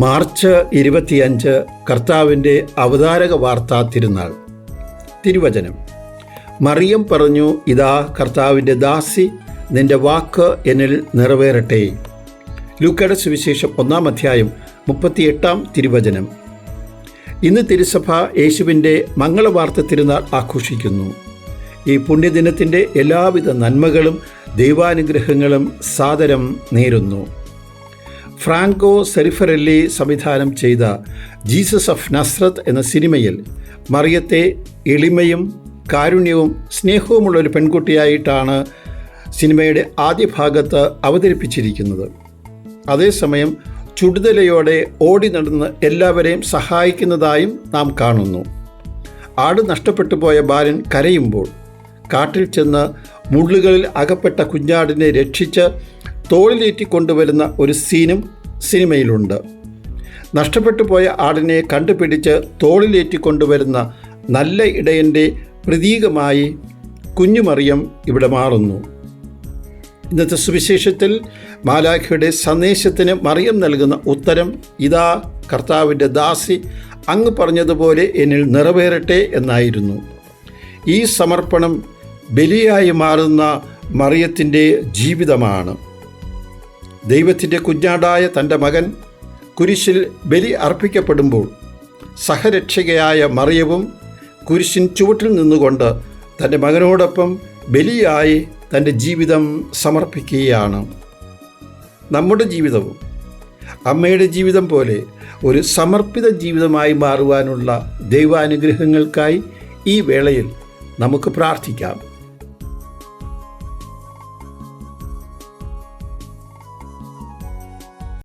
March 25 കർത്താവിൻ്റെ അവതാരക വാർത്താ തിരുനാൾ. തിരുവചനം: മറിയം പറഞ്ഞു, ഇതാ കർത്താവിൻ്റെ ദാസി, നിന്റെ വാക്ക് എന്നിൽ നിറവേറട്ടെ. ലൂക്കയുടെ സുവിശേഷം 1-ാം അധ്യായം 38-ാം തിരുവചനം. ഇന്ന് തിരുസഭ യേശുവിൻ്റെ മംഗളവാർത്ത തിരുനാൾ ആഘോഷിക്കുന്നു. ഈ പുണ്യദിനത്തിൻ്റെ എല്ലാവിധ നന്മകളും ദൈവാനുഗ്രഹങ്ങളും സാദരം നേരുന്നു. ഫ്രാങ്കോ സെറിഫറെല്ലി സംവിധാനം ചെയ്ത ജീസസ് ഓഫ് നസ്രത്ത് എന്ന സിനിമയിൽ മറിയത്തെ എളിമയും കാരുണ്യവും സ്നേഹവുമുള്ള ഒരു പെൺകുട്ടിയായിട്ടാണ് സിനിമയുടെ ആദ്യ ഭാഗത്ത് അവതരിപ്പിച്ചിരിക്കുന്നത്. അതേസമയം ചുടുതലയോടെ ഓടി നടന്ന് എല്ലാവരെയും സഹായിക്കുന്നതായും നാം കാണുന്നു. ആട് നഷ്ടപ്പെട്ടു പോയ ബാലൻ കരയുമ്പോൾ കാട്ടിൽ ചെന്ന് മുള്ളുകളിൽ അകപ്പെട്ട കുഞ്ഞാടിനെ രക്ഷിച്ച് തോളിലേറ്റിക്കൊണ്ടുവരുന്ന ഒരു സീനും സിനിമയിലുണ്ട്. നഷ്ടപ്പെട്ടു പോയ ആടിനെ കണ്ടുപിടിച്ച് തോളിലേറ്റിക്കൊണ്ടുവരുന്ന നല്ല ഇടയൻ്റെ പ്രതീകമായി കുഞ്ഞുമറിയം ഇവിടെ മാറുന്നു. ഇന്നത്തെ സുവിശേഷത്തിൽ മാലാഖയുടെ സന്ദേശത്തിന് മറിയം നൽകുന്ന ഉത്തരം, ഇതാ കർത്താവിൻ്റെ ദാസി, അങ്ങ് പറഞ്ഞതുപോലെ എന്നിൽ നിറവേറട്ടെ എന്നായിരുന്നു. ഈ സമർപ്പണം ബലിയായി മാറുന്ന മറിയത്തിൻ്റെ ജീവിതമാണ്. ദൈവത്തിൻ്റെ കുഞ്ഞാടായ തൻ്റെ മകൻ കുരിശിൽ ബലി അർപ്പിക്കപ്പെടുമ്പോൾ സഹരക്ഷകയായ മറിയവും കുരിശിൻ ചുവട്ടിൽ നിന്നുകൊണ്ട് തൻ്റെ മകനോടൊപ്പം ബലിയായി തൻ്റെ ജീവിതം സമർപ്പിക്കുകയാണ്. നമ്മുടെ ജീവിതവും അമ്മയുടെ ജീവിതം പോലെ ഒരു സമർപ്പിത ജീവിതമായി മാറുവാനുള്ള ദൈവാനുഗ്രഹങ്ങൾക്കായി ഈ വേളയിൽ നമുക്ക് പ്രാർത്ഥിക്കാം.